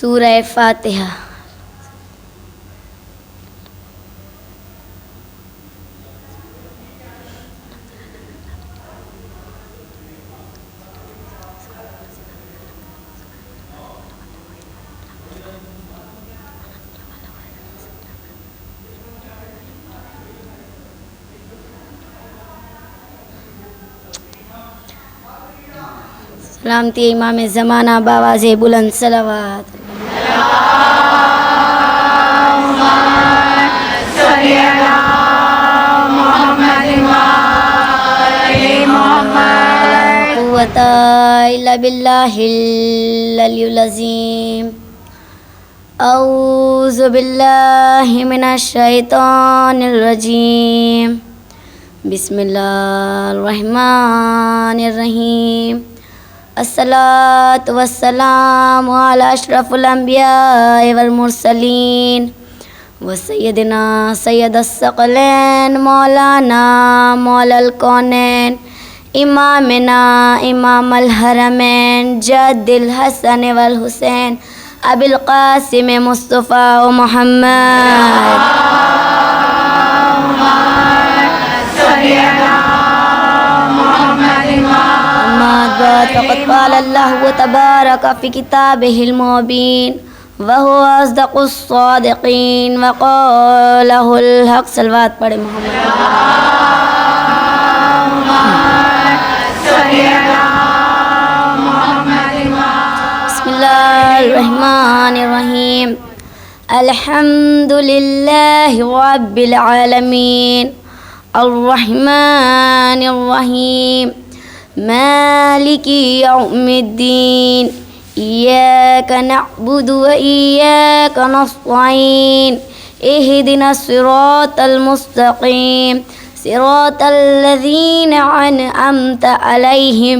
سورہ فاتحہ۔ سلامتی امام زمانہ باواز بلند صلوات۔ قوت الا باللہ العلی العظیم۔ اعوذ باللہ من الشیطان الرجیم۔ بسم اللہ الرحمن الرحیم۔ الصلاۃ والسلام علی اشرف الانبیاء والمرسلین وسیدنا سید الثقلین مولانا مولا الکونین امامنا امام الحرمین جد الحسن والحسین ابی القاسم مصطفیٰ و محمد۔ فقد قال اللہ تبارک فی کتابہ المبین وہو اصدق الصادقین وقالہ الحق۔ صلوات پڑھے محمد۔ بسم اللہ الرحمن الرحیم۔ الحمد للہ رب العالمین الرحمن الرحیم مالک یوم الدین ایاک نعبد و ایاک نستعین اہدنا الصراط المستقیم صراط الذین انعمت علیہم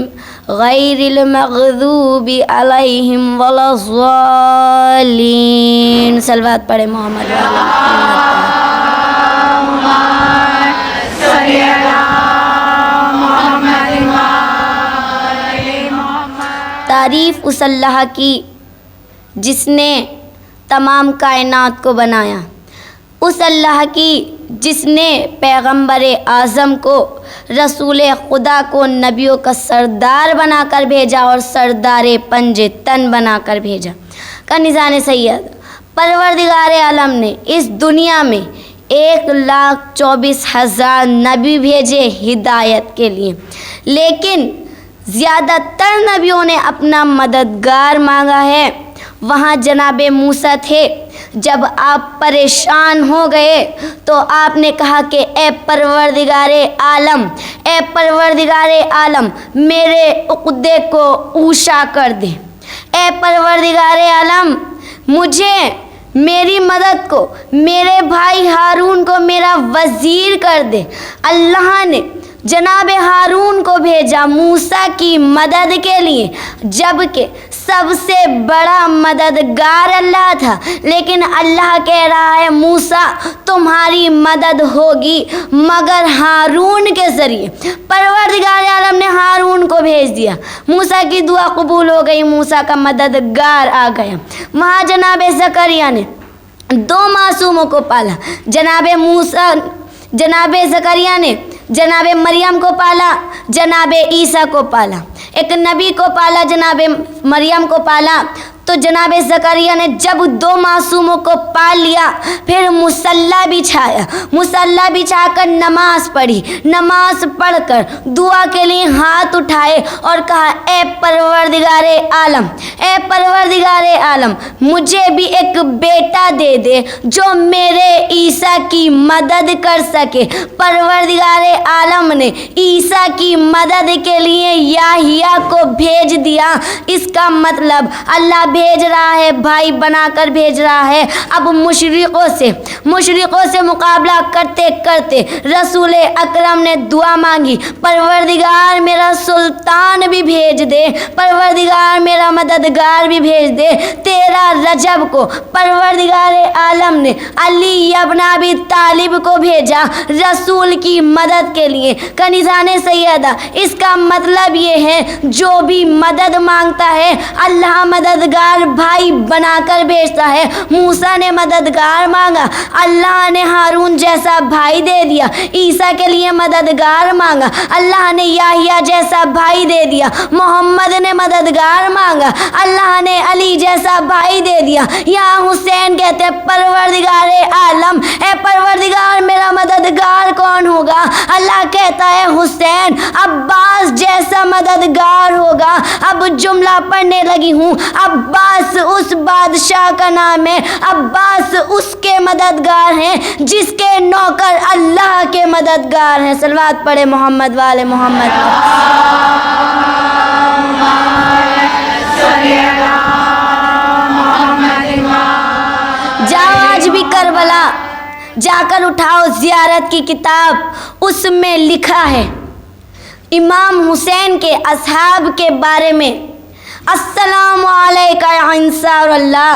غیر المغضوب علیہم ولا الضالین۔ صلوات پڑھے محمد۔ تعریف اس اللہ کی جس نے تمام کائنات کو بنایا، اس اللہ کی جس نے پیغمبر اعظم کو رسول خدا کو نبیوں کا سردار بنا کر بھیجا اور سردار پنج تن بنا کر بھیجا۔ کنیزان سید پروردگار عالم نے اس دنیا میں 1,24,000 نبی بھیجے ہدایت کے لیے، لیکن زیادہ تر نبیوں نے اپنا مددگار مانگا ہے۔ وہاں جناب موسیٰ تھے، جب آپ پریشان ہو گئے تو آپ نے کہا کہ اے پروردگار عالم، اے پروردگار عالم میرے عقدے کو اوشا کر دے، اے پروردگار عالم مجھے میری مدد کو، میرے بھائی ہارون کو میرا وزیر کر دے۔ اللہ نے جناب ہارون کو بھیجا موسیٰ کی مدد کے لیے، جبکہ سب سے بڑا مددگار اللہ تھا، لیکن اللہ کہہ رہا ہے موسیٰ تمہاری مدد ہوگی مگر ہارون کے ذریعے۔ پروردگار عالم نے ہارون کو بھیج دیا، موسیٰ کی دعا قبول ہو گئی، موسیٰ کا مددگار آ گیا۔ وہاں جناب زکریا نے 2 معصوموں کو پالا، جناب زکریا نے جناب مریم کو پالا، جناب عیسیٰ کو پالا، ایک نبی کو پالا، جناب مریم کو پالا۔ تو جناب زکریا نے جب 2 معصوموں کو پال لیا پھر مصلی بچھایا، مصلی بچھا کر نماز پڑھی، نماز پڑھ کر دعا کے لیے ہاتھ اٹھائے اور کہا اے پروردگار عالم، اے پروردگار عالم مجھے بھی ایک بیٹا دے دے جو میرے عیسیٰ کی مدد کر سکے۔ پروردگار عالم نے عیسیٰ کی مدد کے لیے یحییٰ کو بھیج دیا۔ اس کا مطلب اللہ بھیج رہا ہے، بھائی بنا کر بھیج رہا ہے۔ اب مشرقوں سے مقابلہ کرتے کرتے رسول اکرم نے دعا مانگی، پروردگار میرا سلطان بھی بھیج भेज दे, परवरदिगार मेरा मददगार भी भेज दे। 13 रजब को परवरदिगार आलम ने अली इब्न अबी तालिब को भेजा रसूल की मदद के लिए। कनिज़ाने सैयदा, इसका मतलब ये है जो भी मदद मांगता है अल्लाह मददगार भाई बनाकर भेजता है। मूसा ने मददगार मांगा, अल्लाह ने हारून जैसा भाई दे दिया। ईसा के लिए मददगार मांगा, अल्लाह ने याहिया जैसा भाई दे दिया। मोहम्मद ने मददगार मांगा, अल्लाह ने अली जैसा भाई दे दिया। यहाँ हुसैन कहते हैं परवरदिगार आलम, ए परवरदिगार मेरा मददगार कौन होगा? अल्लाह कहता है हुसैन अब्बास जैसा मददगार होगा। अब जुमला पढ़ने लगी हूँ। अब्बास उस बादशाह का नाम है, अब्बास उसके मददगार हैं जिसके नौकर अल्लाह के मददगार हैं। सलवात पढ़े मोहम्मद वाले मोहम्मद। जाओ आज भी करबला जाकर उठाओ ज़ियारत की किताब, उसमें लिखा है इमाम हुसैन के असहाब के बारे में, अस्सलामु अलैका या इंसाअल्लाह,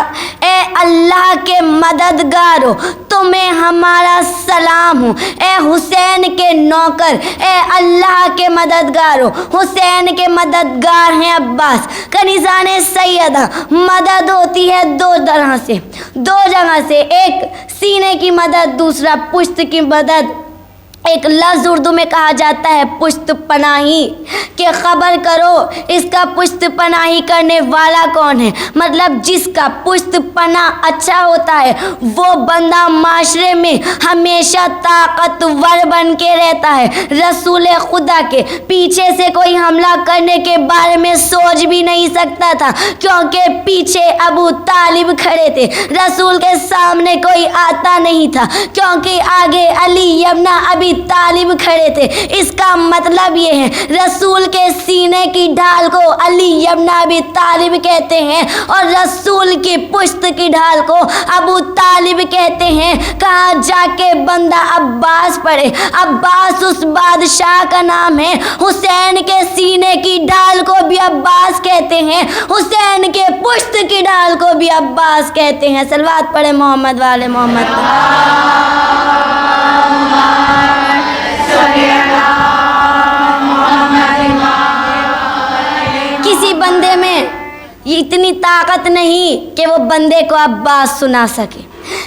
ए अल्लाह के मददगारो तुम्हें हमारा सलाम हो। ए हुसैन के नौकर, ए अल्लाह के मददगारो, हुसैन के मददगार हैं अब्बास। कनिज़ाने सैयदा, मदद होती है दो तरह से, दो जगह से, एक सीने की मदद, दूसरा पुश्त की मदद। एक लफ्ज़ उर्दू में कहा जाता है पुश्त पनाही, कि खबर करो इसका पुश्त पनाही करने वाला कौन है। मतलब जिसका पुश्त पना अच्छा होता है वो बंदा माशरे में हमेशा ताकतवर बन के रहता है। रसूल खुदा के पीछे से कोई हमला करने के बारे में सोच भी नहीं सकता था, क्योंकि पीछे अबू तालिब खड़े थे। रसूल के सामने कोई आता नहीं था, क्योंकि आगे अली इब्न अबी तालिब खड़े थे। इसका मतलब ये है रसूल के सीने की ढाल को अली इब्न अबी तालिब कहते हैं और रसूल की पुश्त की ढाल को अबू तालिब कहते हैं। कहाँ जाके बंदा अब्बास पढ़े, अब्बास उस बादशाह का नाम है। हुसैन के सीने की ढाल को भी अब्बास कहते हैं, हुसैन के पुश्त की ढाल को भी अब्बास कहते हैं। सलवात पढ़े मोहम्मद वाले मोहम्मद। किसी बंदे में इतनी ताकत नहीं कि वो बंदे को अब्बास सुना सके,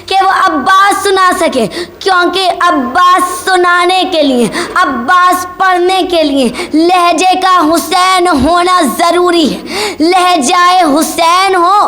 कि वो अब्बास सुना सके, क्योंकि अब्बास सुनाने के लिए, अब्बास पढ़ने के लिए लहजे का हुसैन होना ज़रूरी है। लहजाए हुसैन हो,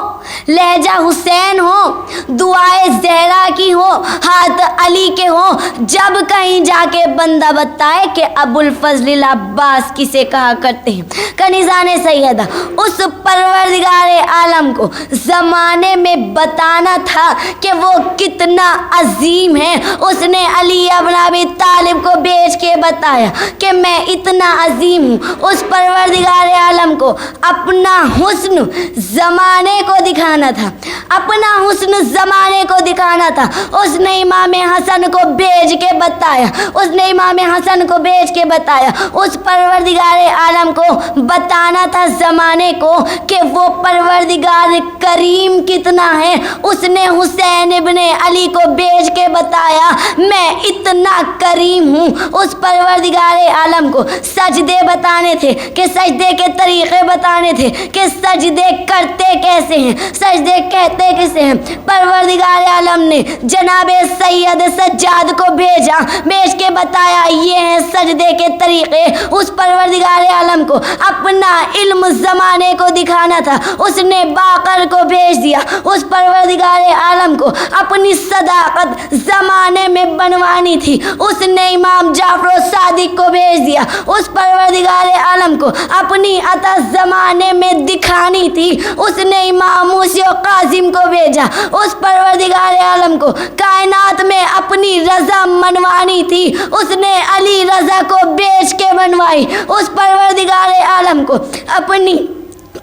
लहजा हुसैन हो, दुआए ज़हरा की हो, हाथ अली के हो। जब कहीं जाके बंदा बताए कि अबुल फजल अब्बास किसे कहा करते हैं। कनिज़ाने सैयदा, उस परवरदिगार आलम को ज़माने में बताना था कि वो कितना अजीम है। उसने अली इब्न अबी तालिब को भेज के बताया कि मैं इतना अजीम हूँ। उस परवरदिगार आलम को अपना हुस्न ज़माने को दिखाना था, अपना हुस्न ज़माने को दिखाना था। उसने इमाम हसन को भेज के बताया, उसने इमाम हसन को भेज के बताया। उस परवरदिगार आलम को बताना था ज़माने को कि वो परवरदिगार करीम कितना है। उसने हुसैन इब्न अली को भेज के बताया मैं इतना करीम हूँ। उस परवरदिगार आलम को सजदे बताने थे, कि सजदे के तरीक़े बताने थे, कि सजदे करते कैसे हैं, सजदे कहते कैसे हैं। परवरदिगार आलम ने जनाबे सैयद सज्जाद को भेजा, भेज के बताया ये हैं सजदे के तरीक़े। उस परवरदिगार आलम को अपना इल्म ज़माने को दिखाना था, उसने बाकर को भेज दिया। उस परवरदिगार आलम को अपनी सदाकत ज़माने में बनवानी थी, उसने इमाम जाफर सादिक को भेज दिया। उस परवरदिगार आलम को अपनी अता ज़माने में दिखानी थी, उसने इमाम मूसा कासिम को भेजा। उस परवरदिगार आलम को कायनात में अपनी रज़ा मनवानी थी, उसने अली रज़ा को भेज के बनवाई। उस परवरदिगार आलम को अपनी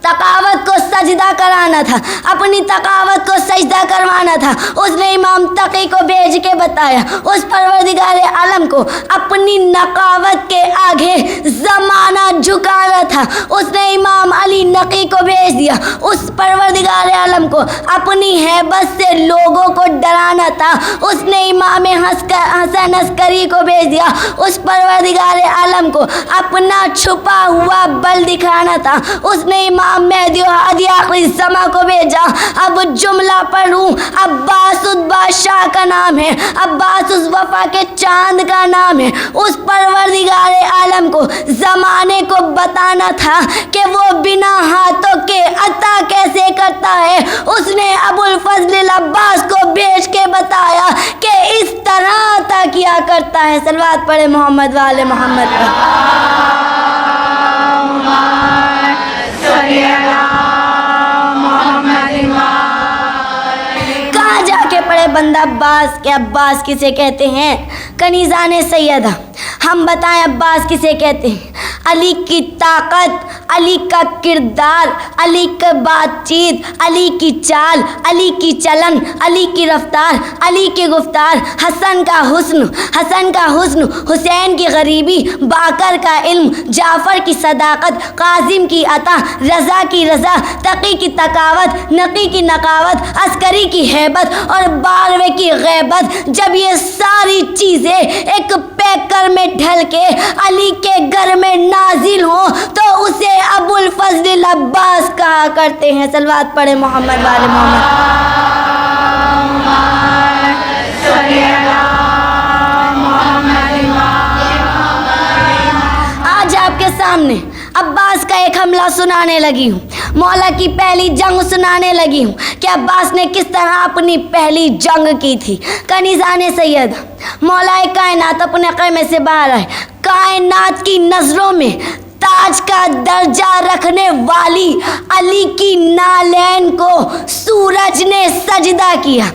तकावत को सजदा कराना था, अपनी तकावत को सजदा करवाना था। उसने इमाम तकी को भेज के बताया उस परवरदिगार आलम को अपनी नकावत के आगे ज़माना झुकाना था। उसने इमाम अली नकी को भेज दिया उस परवरदिगार आलम को अपनी हैबत से लोगों को डराना था। उसने इमाम हसन अस्करी को भेज दिया उस परवरदिगार आलम को अपना छुपा हुआ बल दिखाना था। उसने इमाम मेहदी हादी आखिरी ज़मा को भेजा। अब जुमला पढ़ूं, अब्बास उस बादशाह का नाम है, अब्बास उस वफा के चांद का नाम है। उस परवरदिगार आलम को ज़माने को बताना था कि वो बिना हाथों के अता कैसे करता है। उसने अबुल फजल अब्बास को भेज के बताया कि इस तरह अता किया करता है। सलवात पढ़े मोहम्मद वाले मोहम्मद पर। कहाँ जाके पढ़े बंदा अब्बास के? अब्बास किसे कहते हैं? कनीज़ान सैयदा। हम बताएं अब्बास किसे कहते हैं? अली की ताकत, अली का किरदार, अली की बातचीत, अली की चाल, अली की चलन, अली की रफ्तार, अली की गुफ्तार, हसन का हुस्न, हुसैन की गरीबी, बाकर का इल्म, जाफ़र की सदाकत, कासिम की अता, रज़ा की रज़ा, तकी की तकावत, नकी की नकावत, अस्करी की हैबत और बारवे की गैबत। जब ये सारी चीज़ें एक पैकर में ढल के अली के घर में नाजिल हो तो उसे अबुल फजल अब्बास कहा करते हैं। सलवात पढ़े मोहम्मद वाले मोहम्मद। आज आपके सामने अब्बास का एक हमला सुनाने लगी हूँ, मौला की पहली जंग सुनाने लगी हूँ कि अब्बास ने किस तरह अपनी पहली जंग की थी। कनीज़ान सैयद, मौला कायनात अपने क़ैमे से बाहर आए। कायनात की नज़रों में ताज का दर्जा रखने वाली अली की नालैन को सूरज ने सजदा किया।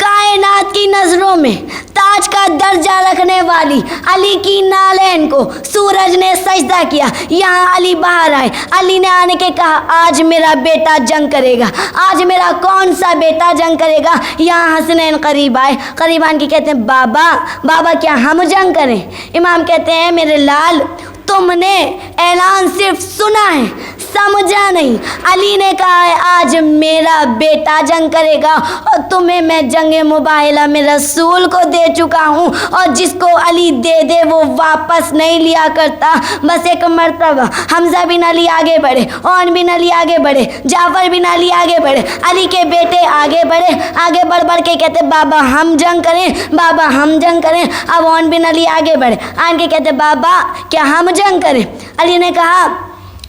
कायनात की नज़रों में ताज का दर्जा रखने वाली अली की नालैन को सूरज ने सजदा किया। यहाँ अली बाहर आए। अली ने आने के कहा आज मेरा बेटा जंग करेगा। आज मेरा कौन सा बेटा जंग करेगा? यहाँ हसनैन करीब आए। करीब आन के कहते हैं बाबा क्या हम जंग करें? इमाम कहते हैं मेरे लाल तुमने ऐलान सिर्फ सुना है, समझा नहीं। अली ने कहा है आज मेरा बेटा जंग करेगा और तुम्हें मैं जंगे मुबाहिला में रसूल को दे चुका हूँ और जिसको अली दे दे वो वापस नहीं लिया करता। बस एक मर्तबा हमज़ा बिन अली आगे बढ़े, ओन बिन अली आगे बढ़े, जाफ़र बिन अली आगे बढ़े, अली के बेटे आगे बढ़े। आगे बढ़ के कहते बाबा हम जंग करें, बाबा हम जंग करें। अब ओन बिन अली आगे बढ़े, आन के कहते बाबा क्या हम जंग करें? अली ने कहा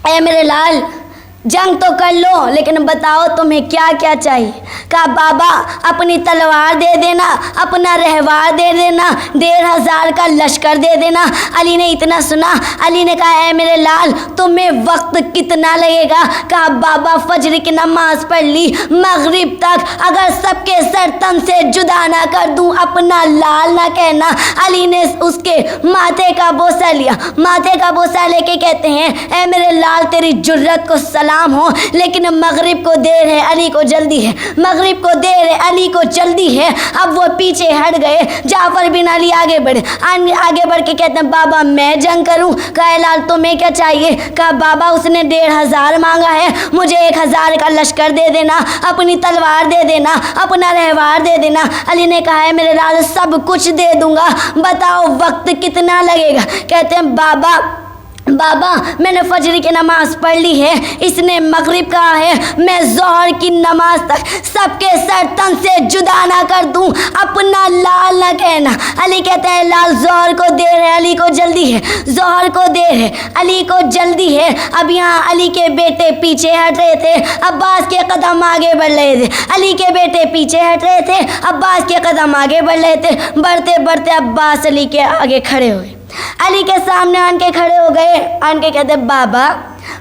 ऐ मेरे लाल जंग तो कर लो लेकिन बताओ तुम्हें क्या क्या चाहिए? कहा बाबा अपनी तलवार दे देना, अपना रहवार दे देना, 1500 का लश्कर दे देना। अली ने इतना सुना। अली ने कहा ऐ मेरे लाल तुम्हें वक्त कितना लगेगा? कहा बाबा फजर की नमाज पढ़ ली, मगरिब तक अगर सबके सर तन से जुदा ना कर दूं अपना लाल ना कहना। अली ने उसके माथे का बोसा लिया। माथे का बोसा लेके कहते हैं ऐ मेरे लाल तेरी जुर्रत को सलाम हो लेकिन मगरिब को देर है, अली को जल्दी है। मगरिब को देर है, अली को जल्दी है। अब वो पीछे हट गए। जाफ़र बिन अली आगे बढ़े। आगे बढ़ के कहते हैं बाबा मैं जंग करूं? कहा लाल तुम्हें क्या चाहिए? कहा बाबा उसने 1500 मांगा है, मुझे 1000 का लश्कर दे देना, अपनी तलवार दे देना, अपना रहवार दे देना। अली ने कहा है मेरे लाल सब कुछ दे दूंगा, बताओ वक्त कितना लगेगा? कहते हैं बाबा मैंने फजर की नमाज पढ़ ली है, इसने मगरिब कहा है, मैं ज़ोहर की नमाज तक सबके सर तन से जुदा ना कर दूं, अपना लाल ना कहना। अली कहते हैं लाल ज़ोहर को देर है, अली को जल्दी है। ज़ोहर को देर है, अली को जल्दी है। अब यहाँ अली के बेटे पीछे हट रहे थे, अब्बास के कदम आगे बढ़ रहे थे। अली के बेटे पीछे हट रहे थे, अब्बास के कदम आगे बढ़ रहे थे। बढ़ते बढ़ते अब्बास अली के आगे खड़े हुए, अली के सामने आन के खड़े हो गए। आन के कहते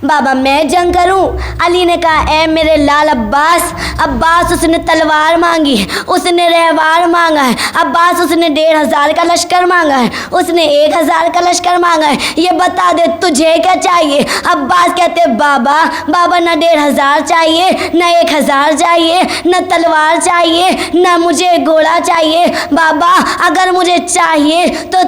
बाबा मैं जंग करूं? अली ने कहा ए मेरे लाल अब्बास। अब्बास उसने तलवार मांगी, उसने रहवार मांगा है। अब्बास उसने 1500 का लश्कर मांगा है, उसने 1000 का लश्कर मांगा है। ये बता दे तुझे क्या चाहिए? अब्बास कहते बाबा ना 1500 चाहिए, न 1000 चाहिए, न तलवार चाहिए, न मुझे घोड़ा चाहिए। बाबा अगर मुझे चाहिए तो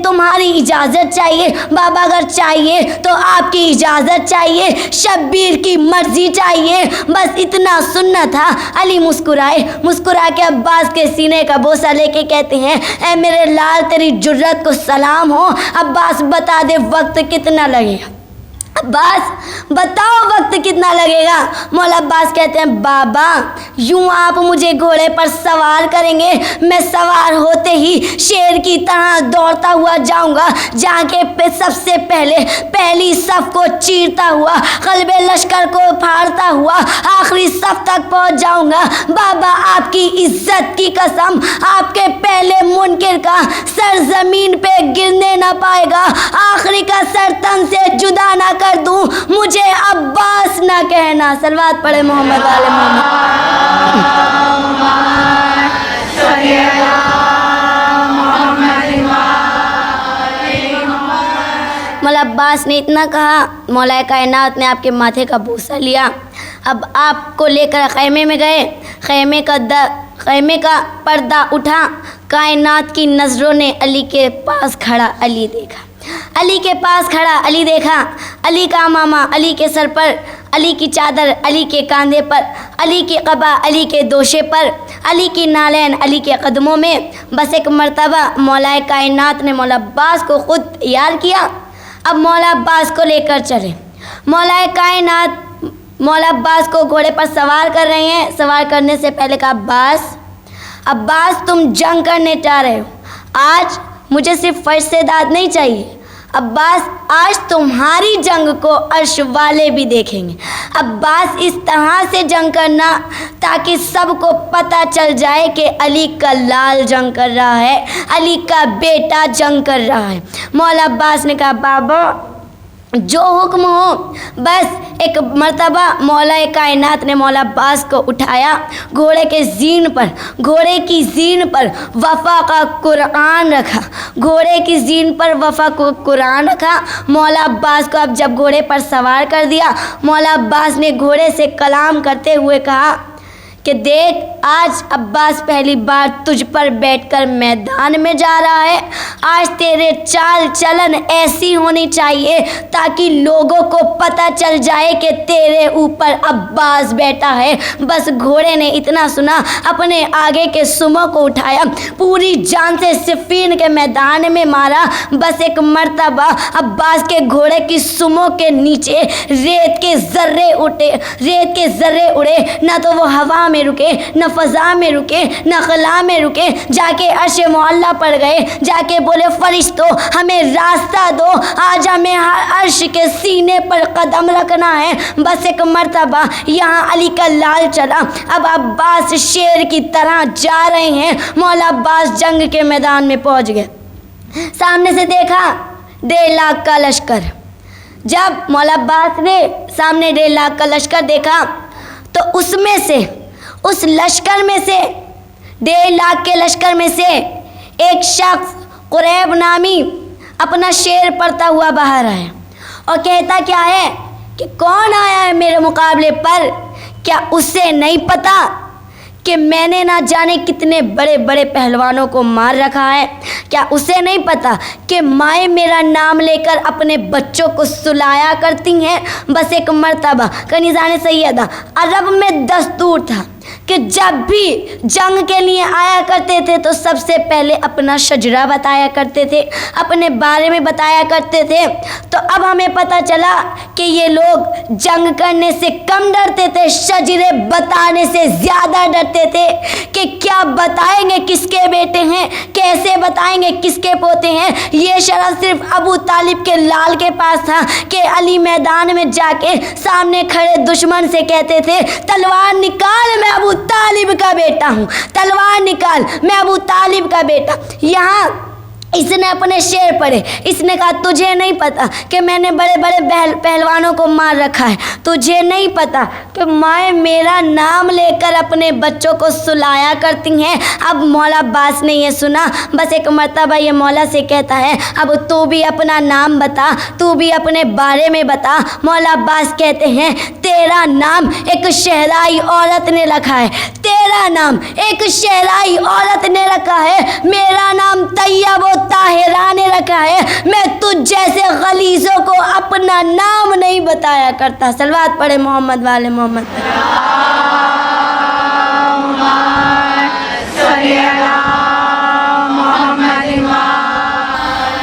तुम्हारी इजाज़त चाहिए। बाबा अगर चाहिए तो आपकी इजाज़त चाहिए, शब्बीर की मर्जी चाहिए। बस इतना सुनना था। अली मुस्कुरा के अब्बास के सीने का बोसा लेके कहते हैं ऐ मेरे लाल तेरी जुर्रत को सलाम हो। अब्बास बता दे वक्त कितना लगेगा? अब्बास बताओ वक्त कितना लगेगा? मौला अब्बास कहते हैं बाबा यूं आप मुझे घोड़े पर सवार करेंगे, मैं सवार होते ही शेर की तरह दौड़ता हुआ जाऊंगा, जाके पे सबसे पहली सफ को चीरता हुआ, क़ल्बे लश्कर को फाड़ता हुआ आखिरी सफ तक पहुंच जाऊंगा। बाबा आपकी इज्जत की कसम, आपके पहले मुनकिर का सर जमीन पे गिरने ना पाएगा, आखिरी का सर तन से जुदा ना कर दूं, मुझे अब्बास ना कहना। सलवात पढ़े मोहम्मद वाले मोहम्मद। मौला अब्बास ने इतना कहा, मौला कायनात ने आपके माथे का बोसा लिया। अब आपको लेकर खैमे में गए। खैमे का पर्दा उठा, कायनात की नज़रों ने अली के पास खड़ा अली देखा। अली के पास खड़ा अली देखा। अली का मामा अली के सर पर, अली की चादर अली के कंधे पर, अली की क़बा अली के दोशे पर, अली की नालैन अली के कदमों में। बस एक मर्तबा मौला कायनात ने मौला अब्बास को ख़ुद तैयार किया। अब मौला अब्बास को लेकर चले। मौला कायनात मौला अब्बास को घोड़े पर सवार कर रहे हैं। सवार करने से पहले कहा अब्बास तुम जंग करने जा रहे हो, आज मुझे सिर्फ फर्श से दाद नहीं चाहिए। अब्बास आज तुम्हारी जंग को अर्श वाले भी देखेंगे। अब्बास इस तरह से जंग करना ताकि सबको पता चल जाए कि अली का लाल जंग कर रहा है, अली का बेटा जंग कर रहा है। मौला अब्बास ने कहा बाबा जो हुक्म हो। बस एक मर्तबा मौला कायनात ने मौला अब्बास को उठाया, घोड़े की ज़ीन पर वफ़ा का कुरान रखा, घोड़े की ज़ीन पर वफ़ा को कुरान रखा। मौला अब्बास को अब जब घोड़े पर सवार कर दिया, मौला अब्बास ने घोड़े से कलाम करते हुए कहा कि देख आज अब्बास पहली बार तुझ पर बैठकर मैदान में जा रहा है। आज तेरे चाल चलन ऐसी होनी चाहिए ताकि लोगों को पता चल जाए कि तेरे ऊपर अब्बास बैठा है। बस घोड़े ने इतना सुना, अपने आगे के सुमों को उठाया, पूरी जान से सिफ़ीन के मैदान में मारा। बस एक मर्तबा अब्बास के घोड़े की सुमों के नीचे रेत के ज़र्रे उड़े, ना तो वो हवा में रुके, न फ़ज़ा में रुके, न ख़ला में रुके, जाके अर्श मुअल्ला पर गए, जाके बोले फरिश्तों हमें रास्ता दो, आज हमें अर्श के सीने पर कदम रखना है। बस एक मर्तबा यहाँ अली का लाल चला। अब अब्बास शेर की तरह जा रहे हैं। मौला अब्बास जंग के मैदान में पहुँच गए। सामने से देखा 1.5 लाख का लश्कर। जब मौला अब्बास ने सामने 1.5 लाख का लश्कर देखा तो उस लश्कर में से 1.5 लाख के लश्कर में से एक शख्स कुरैब नामी अपना शेर पढ़ता हुआ बाहर आया और कहता क्या है कि कौन आया है मेरे मुकाबले पर? क्या उसे नहीं पता कि मैंने ना जाने कितने बड़े बड़े पहलवानों को मार रखा है? क्या उसे नहीं पता कि माएँ मेरा नाम लेकर अपने बच्चों को सुलाया करती हैं? बस एक मर्तबा कनीज़ान सैयदा अरब में दस्तूर था कि जब भी जंग के लिए आया करते थे तो सबसे पहले अपना शजरा बताया करते थे, अपने बारे में बताया करते थे। तो अब हमें पता चला कि ये लोग जंग करने से कम डरते थे, शजरे बताने से ज़्यादा डरते थे कि क्या बताएंगे किसके बेटे हैं, कैसे बताएंगे किसके पोते हैं। ये शरफ सिर्फ अबू तालिब के लाल के पास था कि अली मैदान में जाके सामने खड़े दुश्मन से कहते थे तलवार निकाल, मैं अबू तालिब का बेटा हूँ, तलवार निकाल, मैं अबू तालिब का बेटा। यहाँ इसने अपने शेर पढ़े, इसने कहा तुझे नहीं पता कि मैंने बड़े बड़े पहलवानों को मार रखा है, तुझे नहीं पता कि माएँ मेरा नाम लेकर अपने बच्चों को सुलाया करती हैं। अब मौला अब्बास ने ये सुना, बस एक मर्तबा ये मौला से कहता है अब तू भी अपना नाम बता, तू भी अपने बारे में बता। मौला अब्बास कहते हैं तेरा नाम एक शहराई औरत ने रखा है, तेरा नाम एक शहराई औरत ने रखा है, मेरा नाम तैयब ताहिरा ने रखा है। मैं तुझ जैसे गलीजों को अपना नाम नहीं बताया करता। सलवात पढ़े मोहम्मद वाले मोहम्मद।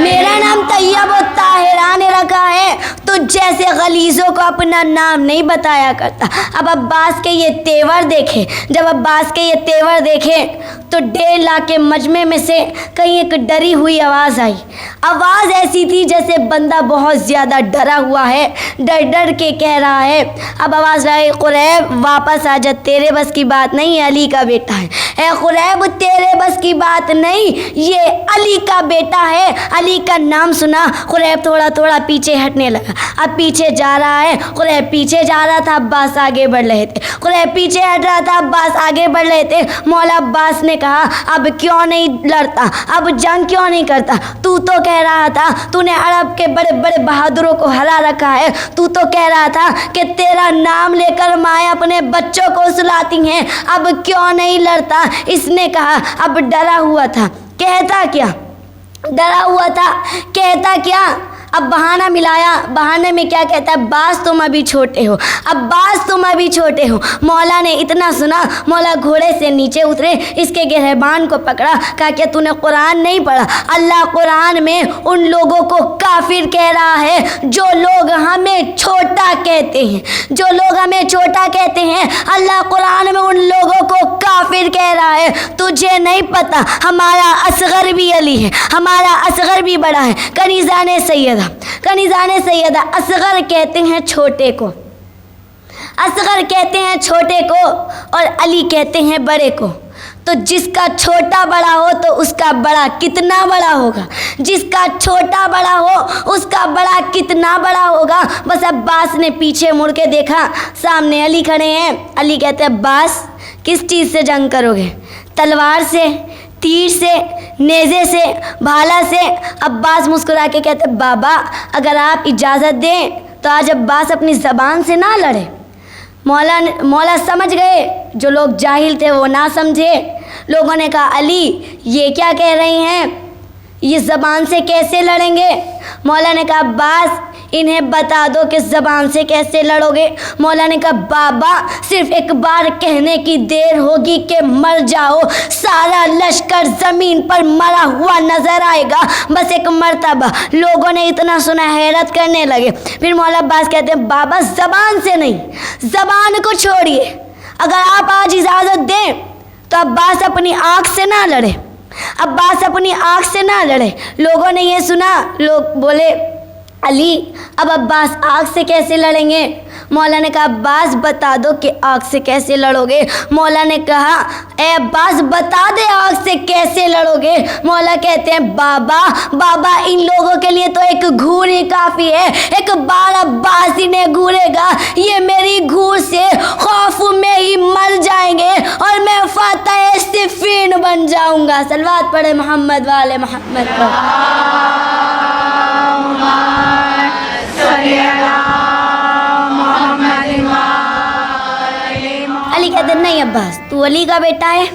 मेरा नाम तैयब ताहिरा ने रखा है, तुझ जैसे गलीजों को अपना नाम नहीं बताया करता। अब अब्बास के ये तेवर देखे, जब अब्बास के ये तेवर देखे तो 1.5 लाख के मजमे में से कहीं एक डरी हुई आवाज़ आई। आवाज़ ऐसी थी जैसे बंदा बहुत ज़्यादा डरा हुआ है, डर डर के कह रहा है। अब आवाज़ आई कुरैब वापस आ जा, तेरे बस की बात नहीं, अली का बेटा है। ए कुरैब तेरे बस की बात नहीं, ये अली का बेटा है। अली का नाम सुना कुरैब थोड़ा थोड़ा पीछे हटने लगा। अब पीछे जा रहा है, कुरैब पीछे जा रहा था, अब्बास आगे बढ़ रहे थे। कुरैब पीछे हट रहा था, अब्बास आगे बढ़ रहे थे। मौला अब्बास ने कहा अब क्यों नहीं लड़ता, अब जंग क्यों नहीं करता? तू तो कह रहा था तूने अरब के बड़े बड़े बहादुरों को हरा रखा है, तू तो कह रहा था कि तेरा नाम लेकर माएँ अपने बच्चों को सुलाती हैं, अब क्यों नहीं लड़ता? इसने कहा अब डरा हुआ था। कहता क्या? डरा हुआ था, कहता क्या? अब बहाना मिलाया, बहाने में क्या कहता है? अब्बास तुम अभी छोटे हो, अब्बास तुम अभी छोटे हो। मौला ने इतना सुना, मौला घोड़े से नीचे उतरे, इसके गिरहबान को पकड़ा, कहा क्या तूने कुरान नहीं पढ़ा? अल्लाह कुरान में उन लोगों को काफिर कह रहा है जो लोग हमें छोटा कहते हैं, जो लोग हमें छोटा कहते हैं। अल्लाह कुरान में उन लोगों को काफिर कह रहा है। तुझे नहीं पता हमारा असगर भी अली है, हमारा असगर भी बड़ा है। कनीज़ान सैयदा, कनीज़ान सैयदा असगर कहते हैं छोटे को, असगर कहते हैं छोटे को, और अली कहते हैं बड़े को। तो जिसका छोटा बड़ा हो तो उसका बड़ा कितना बड़ा होगा, जिसका छोटा बड़ा हो उसका बड़ा कितना बड़ा होगा। बस अब्बास ने पीछे मुड़ के देखा, सामने अली खड़े हैं। अली कहते हैं अब्बास किस चीज़ से जंग करोगे? तलवार से, तीर से, नेज़े से, भाला से? अब्बास मुस्कुरा के कहते बाबा अगर आप इजाज़त दें तो आज अब्बास अपनी ज़बान से ना लड़े। मौला समझ गए, जो लोग जाहिल थे वो ना समझे। लोगों ने कहा अली ये क्या कह रही हैं, ये ज़बान से कैसे लड़ेंगे? मौला ने कहा अब्बास इन्हें बता दो कि ज़बान से कैसे लड़ोगे। मौला ने कहा बाबा सिर्फ एक बार कहने की देर होगी कि मर जाओ, सारा लश्कर ज़मीन पर मरा हुआ नज़र आएगा, बस एक मर्तबा। लोगों ने इतना सुना हैरत करने लगे। फिर मौला अब्बास कहते हैं बाबा ज़बान से नहीं, ज़बान को छोड़िए, अगर आप आज इजाज़त दें तो अब्बास अपनी आँख से ना लड़े, अब्बास अपनी आँख से ना लड़े। लोगों ने ये सुना, लोग बोले अली अब अब्बास आग से कैसे लड़ेंगे? मौला ने कहा अब्बास बता दो कि आग से कैसे लड़ोगे। मौला ने कहा ए अब्बास बता दे आग से कैसे लड़ोगे। मौला कहते हैं बाबा इन लोगों के लिए तो एक घूर ही काफ़ी है, एक बार अब्बास इन्हें घूरेगा, ये मेरी घूर से खौफ में ही मर जाएंगे और मैं फातह सिफ़ीन बन जाऊंगा। सलवात पढ़े मोहम्मद वाले मोहम्मद पर। अली कहते नहीं अब्बास तू अली का बेटा है,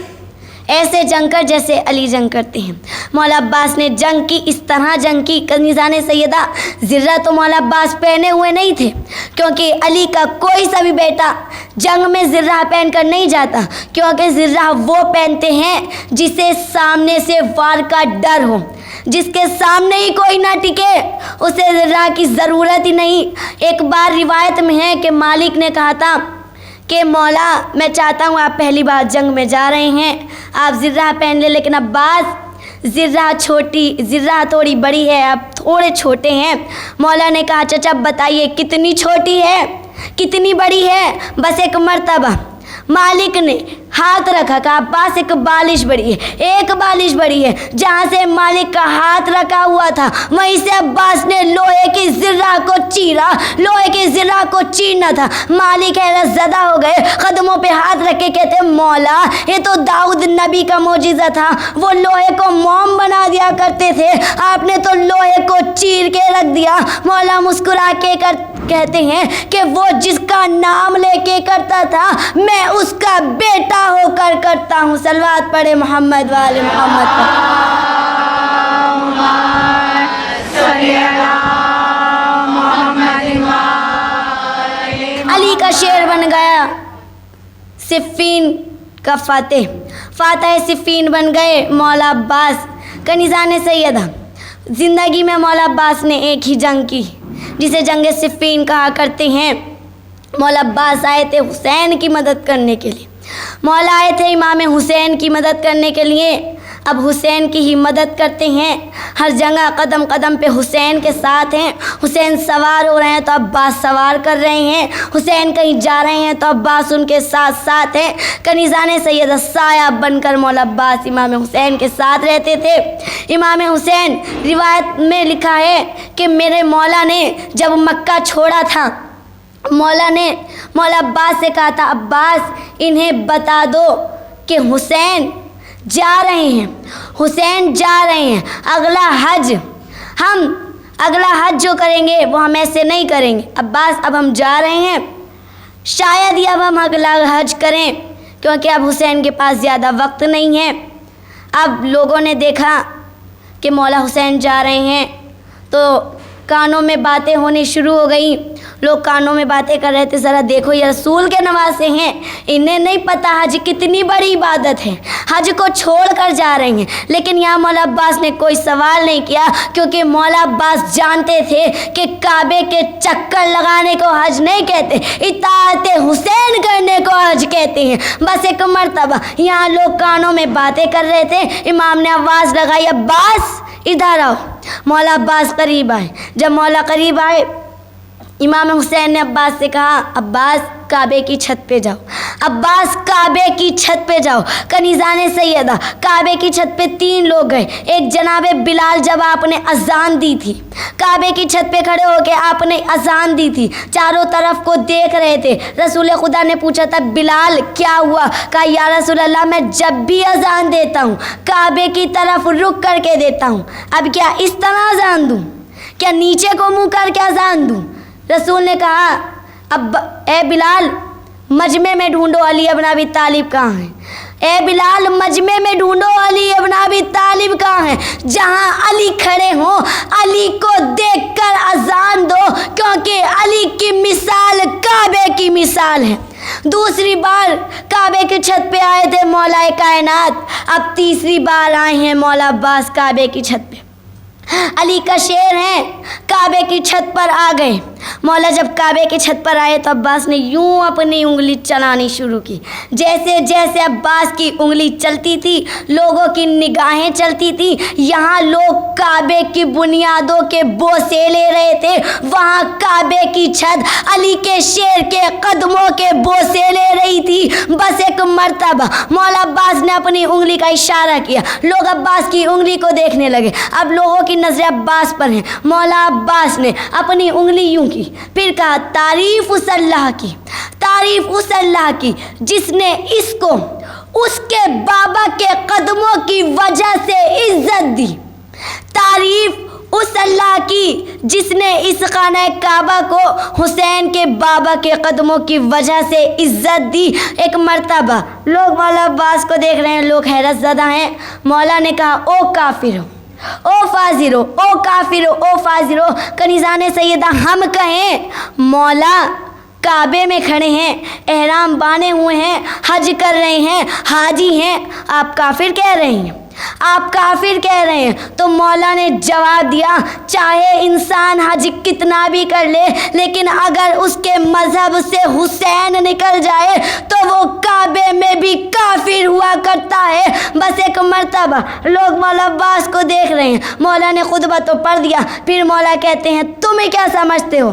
ऐसे जंग कर जैसे अली जंग करते हैं। मौला अब्बास ने जंग की, इस तरह जंग की। कनीज़ान सैयदा ज़िर्रा तो मौला अब्बास पहने हुए नहीं थे, क्योंकि अली का कोई सा भी बेटा जंग में ज़िर्रा पहन कर नहीं जाता, क्योंकि ज़िर्रा वो पहनते हैं जिसे सामने से वार का डर हो, जिसके सामने ही कोई ना टिके उसे ज़िर्रा की ज़रूरत ही नहीं। एक बार रिवायत में है कि मालिक ने कहा था कि मौला मैं चाहता हूँ आप पहली बार जंग में जा रहे हैं, आप ज़िर्रा पहन ले, लेकिन अब्बास ज़िर्रा थोड़ी बड़ी है, आप थोड़े छोटे हैं। मौला ने कहा चाचा बताइए कितनी छोटी है, कितनी बड़ी है? बस एक मर्तबा मालिक ने हाथ रखा, कहा अब्बास एक बालिश बड़ी है, एक बालिश बड़ी है। जहाँ से मालिक का हाथ रखा हुआ था वहीं से अब्बास ने लोहे की ज़र्रा को चीरा, लोहे की ज़र्रा को चीरना था। मालिक हैरत ज़दा हो गए, कदमों पे हाथ रख के कहते मौला ये तो दाऊद नबी का मोजिज़ा था, वो लोहे को मोम बना दिया करते थे, आपने तो लोहे को चीर के रख दिया। मौला मुस्कुरा के कहते हैं कि वो जिसका नाम लेके करता था मैं उसका बेटा होकर करता हूँ। सलवात पढ़े मोहम्मद वाले मोहम्मद पर। अली का शेर बन गया सिफ़ीन का फातेह, फातेह सिफ़ीन बन गए मौला अब्बास कनीज़ान सैयदा। ज़िंदगी में मौला अब्बास ने एक ही जंग की जिसे जंग सिफ़ीन कहा करते हैं। मौला अब्बास आए थे हुसैन की मदद करने के लिए, मौला आए थे इमाम हुसैन की मदद करने के लिए। अब हुसैन की ही मदद करते हैं, हर जगह कदम कदम पे हुसैन के साथ हैं। हुसैन सवार हो रहे हैं तो अब्बास सवार कर रहे हैं, हुसैन कहीं जा रहे हैं तो अब्बास उनके साथ साथ हैं। कनीज़ान सैयदा साया बनकर मौला अब्बास इमाम हुसैन के साथ रहते थे। इमाम हुसैन रिवायत में लिखा है कि मेरे मौला ने जब मक्का छोड़ा था, मौला ने मौला अब्बास से कहा था अब्बास इन्हें बता दो कि हुसैन जा रहे हैं, हुसैन जा रहे हैं, अगला हज जो करेंगे वो हम ऐसे नहीं करेंगे। अब्बास अब हम जा रहे हैं, शायद ही अब हम अगला हज करें क्योंकि अब हुसैन के पास ज़्यादा वक्त नहीं है। अब लोगों ने देखा कि मौला हुसैन जा रहे हैं तो कानों में बातें होनी शुरू हो गई। लोग कानों में बातें कर रहे थे, ज़रा देखो ये रसूल के नवासे हैं, इन्हें नहीं पता हज कितनी बड़ी इबादत है, हज को छोड़ कर जा रहे हैं। लेकिन यहाँ मौला अब्बास ने कोई सवाल नहीं किया क्योंकि मौला अब्बास जानते थे कि काबे के चक्कर लगाने को हज नहीं कहते, इताअत हुसैन करने को हज कहते हैं। बस एक मर्तबा यहाँ लोग कानों में बातें कर रहे थे, इमाम ने आवाज़ लगाई अब्बास इधर आओ। मौला अब्बास करीब आए। जब मौला करीब आए इमाम हुसैन ने अब्बास से कहा अब्बास काबे की छत पे जाओ, अब्बास काबे की छत पे जाओ। कनीज़ान सैयदा काबे की छत पे 3 लोग गए। एक जनाबे बिलाल, जब आपने अजान दी थी काबे की छत पे खड़े होकर आपने अजान दी थी, चारों तरफ को देख रहे थे। रसूल खुदा ने पूछा था बिलाल क्या हुआ? कहा या रसूल अल्लाह मैं जब भी अजान देता हूँ काबे की तरफ रुक करके देता हूँ, अब क्या इस तरह अजान दूँ, क्या नीचे को मुँह करके अजान दूँ? रसूल ने कहा अब ए बिलाल मजमे में ढूंढो अली इब्न अबी तालिब कहाँ है, ए बिलाल मजमे में ढूंढो अली इब्न अबी तालिब कहाँ है। जहाँ अली खड़े हों अली को देखकर अजान दो क्योंकि अली की मिसाल काबे की मिसाल है। दूसरी बार काबे की छत पे आए थे मौला कायनात, अब तीसरी बार आए हैं मौला अब्बास काबे की छत पे। अली का शेर है काबे की छत पर आ गए। मौला जब काबे की छत पर आए तो अब्बास ने यूं अपनी उंगली चलानी शुरू की। जैसे जैसे अब्बास की उंगली चलती थी लोगों की निगाहें चलती थी। यहाँ लोग काबे की बुनियादों के बोसे ले रहे थे, वहाँ काबे की छत अली के शेर के कदमों के बोसे ले रही थी। बस एक मर्तबा मौला अब्बास ने अपनी उंगली का इशारा किया, लोग अब्बास की उंगली को देखने लगे। अब लोगों की नजरें अब्बास पर हैं। मौला अब्बास ने अपनी उंगली यूं की, फिर कहा तारीफ उस अल्लाह की, तारीफ उस अल्लाह की जिसने इसको उसके बाबा के कदमों की वजह से इज्जत दी। तारीफ उस अल्लाह की जिसने इस खाना काबा को हुसैन के बाबा के कदमों की वजह से इज्जत दी। एक मर्तबा लोग मौला अब्बास को देख रहे हैं, लोग हैरत ज़दा हैं। मौला ने कहा ओ काफिर हो, ओ फाजिरो, ओ काफिरो, ओ फाजिरो। कनीज़ान सैयदा हम कहें मौला काबे में खड़े हैं, एहराम बाने हुए हैं, हज कर रहे हैं, हाजी हैं, आप काफिर कह रहे हैं, आप काफिर कह रहे हैं। तो मौला ने जवाब दिया चाहे इंसान हज कितना भी कर ले लेकिन अगर उसके मजहब से हुसैन निकल जाए तो वो काबे में भी काफिर हुआ करता है। बस एक मर्तबा लोग मौला अब्बास को देख रहे हैं। मौला ने खुतबा तो पढ़ दिया, फिर मौला कहते हैं तुम्हें क्या समझते हो,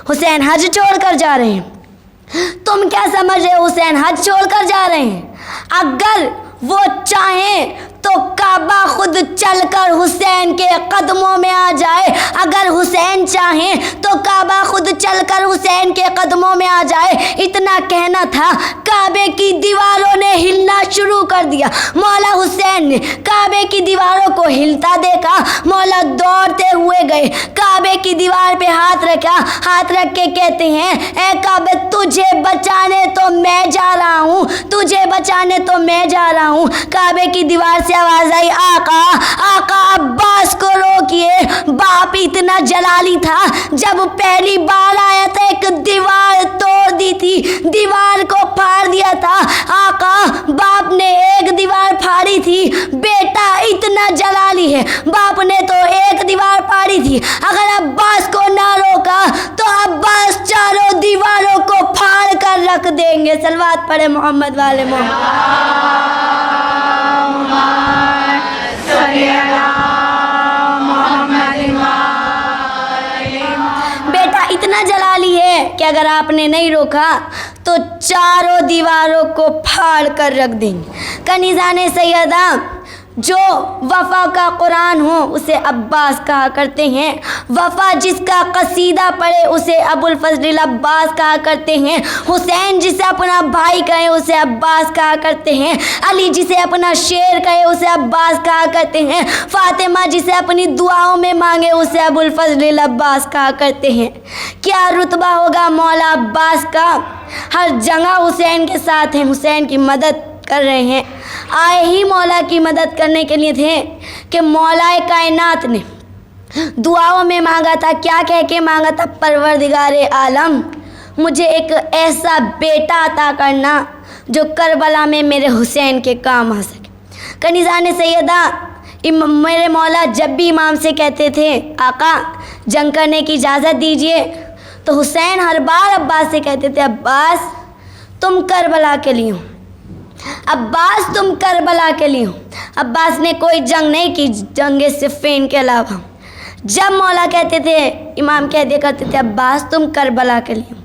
हुसैन हज छोड़ कर जा रहे हैं, तुम क्या समझ रहे हो हुसैन हज छोड़ कर जा रहे हैं? अगर वो चाहें तो काबा खुद चलकर हुसैन के कदमों में आ जाए। अगर हुसैन चाहें तो काबा खुद चलकर हुसैन के कदमों में आ जाए। इतना कहना था, काबे की दीवारों ने हिलना शुरू कर दिया। मौला हुसैन ने काबे की दीवारों को हिलता देखा। मौला दौड़ते हुए गए, काबे की दीवार पे हाथ रखा। हाथ रख के कहते हैं, ए काबे, तुझे बचाने तो मैं जा रहा हूँ, तुझे बचाने तो मैं जा रहा हूँ। काबे की दीवार से आवाज आई, आका आका अब्बास को रोकिए। बाप इतना जलाली था, जब पहली बार आया था एक दीवार तोड़ दी थी, दीवार को फाड़ दिया था। आका, बाप ने एक दीवार फाड़ी थी, बेटा इतना जलाली है, बाप ने तो एक दीवार फाड़ी थी। अगर अब्बास को ना रोका तो अब्बास चारों दीवारों को फाड़ कर रख देंगे। सलवात पढ़े मोहम्मद वाले मोहम्मद। बेटा इतना जलाली है कि अगर आपने नहीं रोका तो चारों दीवारों को फाड़ कर रख देंगे। कनीज़ाने सैयदा, जो वफ़ा का कुरान हो उसे अब्बास कहा करते हैं। वफ़ा जिसका कसीदा पढ़े उसे अबुल फजल अब्बास कहा करते हैं। हुसैन जिसे अपना भाई कहे उसे अब्बास कहा करते हैं। अली जिसे अपना शेर कहे उसे अब्बास कहा करते हैं। फ़ातिमा जिसे अपनी दुआओं में मांगे उसे अबुल फजल अब्बास कहा करते हैं। क्या रुतबा होगा मौला अब्बास का? हर जगह हुसैन के साथ हैं, हुसैन की मदद कर रहे हैं। आए ही मौला की मदद करने के लिए थे कि मौलाए कायनात ने दुआओं में मांगा था। क्या कह के मांगा था? परवरदिगारे आलम, मुझे एक ऐसा बेटा अता करना जो करबला में मेरे हुसैन के काम आ सके। कनीज़ाने सैयदा, मेरे मौला जब भी इमाम से कहते थे, आका जंग करने की इजाज़त दीजिए, तो हुसैन हर बार अब्बास से कहते थे, अब्बास तुम करबला के लिए हो, अब्बास तुम करबला के लिए हो। अब्बास ने कोई जंग नहीं की जंगे सिफ़ीन के अलावा। जब मौला कहते थे, इमाम कह दिया करते थे, अब्बास तुम करबला के लिए हो।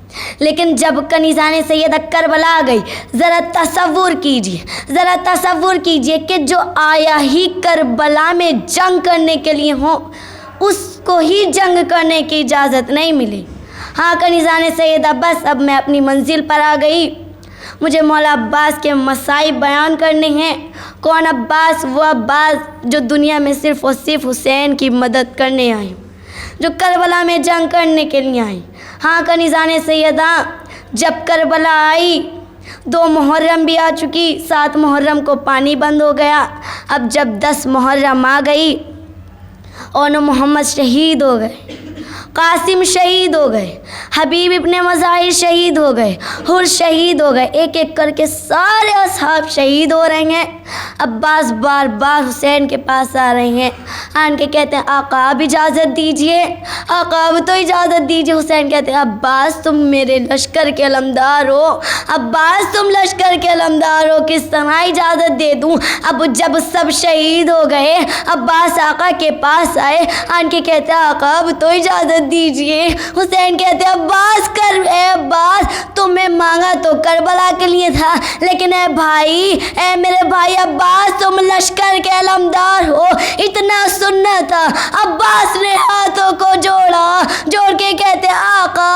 लेकिन जब कनीज़ाने सैयदा करबला आ गई, ज़रा तसव्वुर कीजिए, ज़रा तसव्वुर कीजिए कि जो आया ही करबला में जंग करने के लिए हो, उसको ही जंग करने की इजाज़त नहीं मिली। हाँ कनीज़ाने सैयदा, बस अब मैं अपनी मंजिल पर आ गई, मुझे मौला अब्बास के मसाइब बयान करने हैं। कौन अब्बास? वो अब्बास जो दुनिया में सिर्फ़ और सिर्फ हुसैन की मदद करने आए, जो करबला में जंग करने के लिए आए। हाँ कनीज़ाने सैयदा, जब करबला आई 2 मुहर्रम भी आ चुकी, 7 मुहर्रम को पानी बंद हो गया। अब जब 10 मुहर्रम आ गई और मोहम्मद शहीद हो गए, कासिम शहीद हो गए, हबीब इब्ने मज़ाहिर शहीद हो गए, हुर शहीद हो गए, एक एक करके सारे असहाब शहीद हो रहे हैं। अब्बास बार बार हुसैन के पास आ रहे हैं, आन के कहते हैं, आका अब इजाज़त दीजिए, आका अब तो इजाज़त दीजिए। हुसैन कहते हैं, अब्बास तुम मेरे लश्कर के अलमदार हो, अब्बास तुम लश्कर के अलमदार हो, किस तरह इजाज़त दे दूँ? अब जब सब शहीद हो गए, अब्बास आका के पास आए, आन के कहते हैं, आका अब तो इजाज़त दीजिए। हुसैन कहते हैं, अब्बास अब्बास तुम्हें मांगा तो करबला के लिए था, लेकिन ए भाई, ए मेरे भाई अब्बास, तुम लश्कर के अलमदार हो, इतना सुनना था। अब्बास ने हाथों को जोड़ा, जोड़ के कहते आका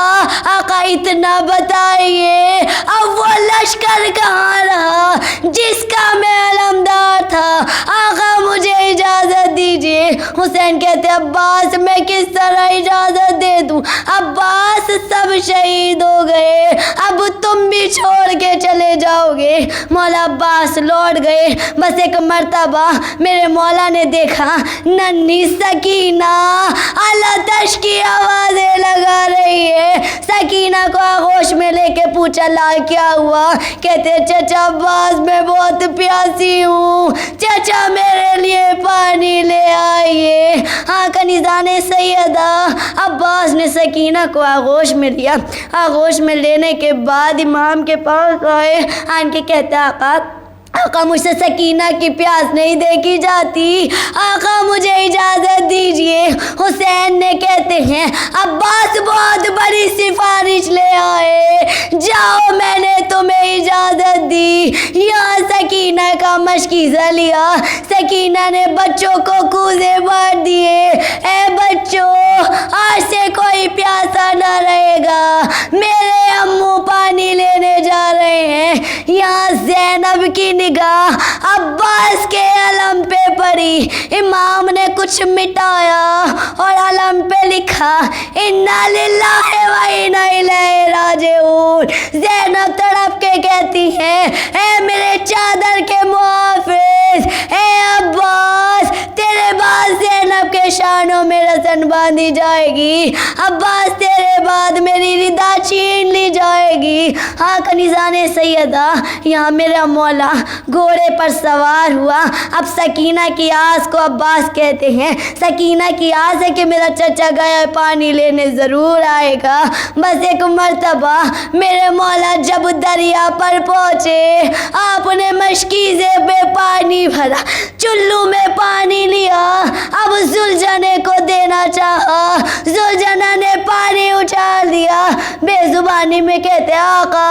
आका इतना बताइए, अब वो लश्कर कहाँ रहा जिसका मैं अलमदार था? आका मुझे इजाज़त दीजिए। हुसैन कहते अब्बास मैं किस तरह इजाज़त दे दूँ? अब्बास सब शहीद हो गए, अब तुम भी छोड़ के चले जाओगे। मौला अब्बास लौट गए। बस एक मर्तबा मेरे मौला ने देखा नन्ही सकीना अलतश की आवाज़ें लगा रही है। सकीना को आगोश में लेके पूछा, लाल क्या हुआ? कहते चचा अब्बास मैं बहुत प्यासी हूँ, चचा मेरे लिए पानी ले आइए। हाँ कनीज़ाने सैयदा, अब्बास ने सकीना को आगोश में लिया। आगोश में लेने के बाद इमाम के पास आए, आन के कहता आका آقا مجھ سے سکینہ کی پیاس نہیں دیکھی جاتی، آقا مجھے اجازت دیجئے۔ حسین نے کہتے ہیں عباس بہت بڑی سفارش لے آئے، جاؤ میں نے تمہیں اجازت دی۔ یہاں سکینہ کا مشکیزہ لیا، سکینہ نے بچوں کو کوزے مار دیے، اے بچوں آج سے کوئی پیاسا نہ رہے گا، میرے امو پانی لینے جا رہے ہیں۔ یہاں زینب کی نگاہ عباس کے علم پہ پڑی، امام نے کچھ مٹایا اور علم پہ لکھا انا للہ و انا الیہ راجعون۔ زینب تڑپ کے کہتی ہے اے میرے چادر کے محافظ، اے عباس تیرے بعد زینب کے شانوں میں رسن باندھی جائے گی، عباس تیرے بعد میری ردا چھین لی جائے گی۔ ہاں کنیزان سیدہ، یہاں میرا مولا گھوڑے پر سوار ہوا۔ اب سکینہ کی آس کو عباس کہتے ہیں، سکینہ کی آس ہے کہ میرا چچا گیا پانی لینے ضرور آئے گا۔ بس ایک مرتبہ میرے مولا جب دریا پر پہنچے، آپ نے مشکیزے پہ پانی بھرا، چلو میں پانی لیا، اب زلجنے کو دینا چاہا، زلجنہ نے پانی اچھال دیا، بے زبانی میں کہتے آقا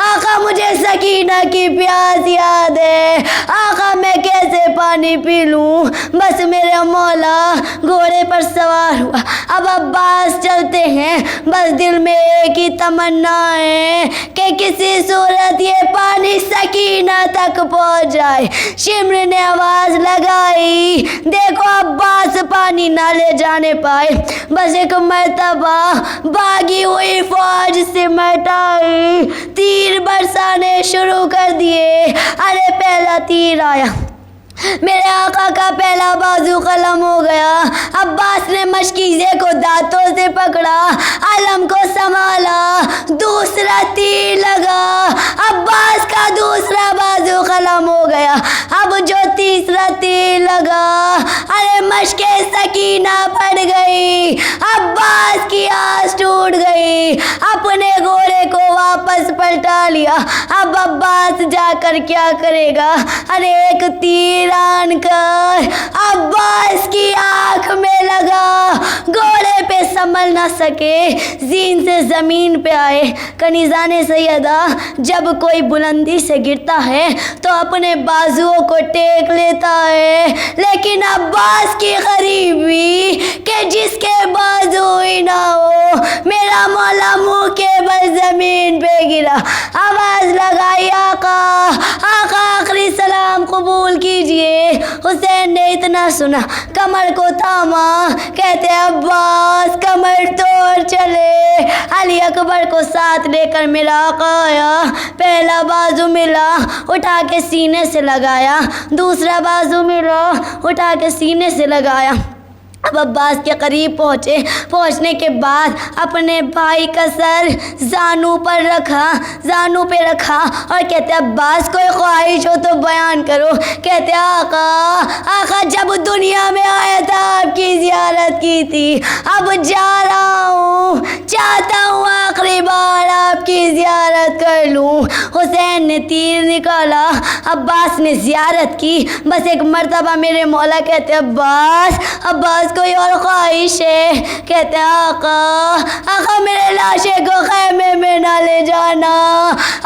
آقا مجھے سکینہ کی پیاس یاد ہے، آقا میں کیسے پانی پی لوں؟ بس میرا مولا گھوڑے پر سوار ہوا۔ اب عباس چلتے ہیں، بس دل میں ایک ہی تمنا ہے کہ کسی صورت یہ پانی سکینہ تک پہنچ جائے۔ شمر نے آواز لگائی، دیکھو عباس پانی نہ لے جانے پائے۔ بس ایک مرتبہ باغی ہوئی فوج سمٹ آئی، تیر برسانے شروع کر دیے۔ ارے پہلا تیر آیا، میرے آقا کا پہلا بازو قلم ہو گیا۔ عباس نے مشکیزے کو دانتوں سے پکڑا، علم کو سنبھالا، دوسرا تیر لگا، عباس کا دوسرا بازو قلم ہو گیا۔ اب جو تیسرا تیر لگا، ارے مشق سکینہ پڑ گئی، عباس کی آس ٹوٹ گئی، اپنے گھوڑے کو واپس پلٹا لیا۔ اب عباس جا کر کیا کرے گا؟ ارے ایک تیر آن کر عباس کی آنکھ میں لگا، گھوڑے پہ سنبھل نہ سکے، زین سے زمین پہ آئے۔ کنیزان سیدہ، جب کوئی بلندی سے گرتا ہے تو اپنے بازوؤں کو ٹیک لیتا ہے، لیکن عباس کی غریبی کہ جس کے بازو ہی نہ ہو، میرا مولا منہ کے بل زمین پہ گرا، آواز لگائی آقا آقا آخری سلام قبول کیجئے۔ حسین نے اتنا سنا، کمر کو تھاما، کہتے عباس کمر توڑ چلے۔ علی اکبر کو ساتھ لے کر میرا آقا آیا، پہلا بازو ملا، اٹھا کے سینے سے لگایا، دوسرا بازو ملا، اٹھا کے سینے سے لگایا۔ اب عباس کے قریب پہنچے، پہنچنے کے بعد اپنے بھائی کا سر زانو پر رکھا، زانو پہ رکھا اور کہتے عباس کوئی خواہش ہو تو بیان کرو۔ کہتے آقا آقا جب دنیا میں آیا تھا آپ کی زیارت کی تھی، اب جا رہا ہوں، چاہتا ہوں آخری بار آپ کی زیارت کر لوں۔ حسین نے تیر نکالا، عباس نے زیارت کی۔ بس ایک مرتبہ میرے مولا کہتے عباس عباس کوئی اور خواہش ہے؟ کہتے آقا آقا میرے لاشے کو خیمے میں نہ لے جانا،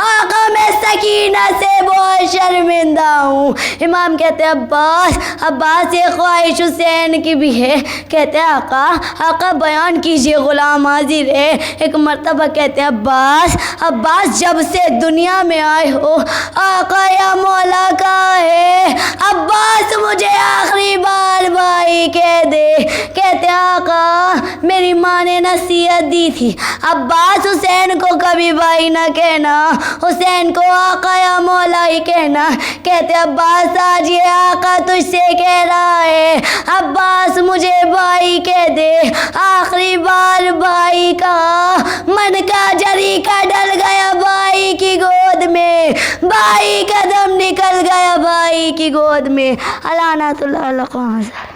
آقا میں سکینہ سے بہت شرمندہ ہوں۔ امام کہتے عباس عباس یہ خواہش حسین کی بھی ہے۔ کہتے آقا آقا بیان کیجئے غلام حاضر ہے۔ ایک مرتبہ کہتے عباس عباس جب سے دنیا میں آئے ہو آقا یا مولا کہا ہے عباس مجھے آخری بار بھائی کہہ دے۔ کہتے آقا میری ماں نے نصیحت دی تھی عباس حسین کو کبھی بھائی نہ کہنا، حسین کو آقا یا مولا ہی کہنا۔ کہتے عباس آج یہ آقا تجھ سے کہہ رہا ہے عباس مجھے بھائی کہہ دے، آخری بار بھائی کہا، من کا جری کا ڈل گیا بھائی کی گود میں، بھائی کا دم نکل گیا بھائی کی گود میں۔ لعنت اللہ علیہ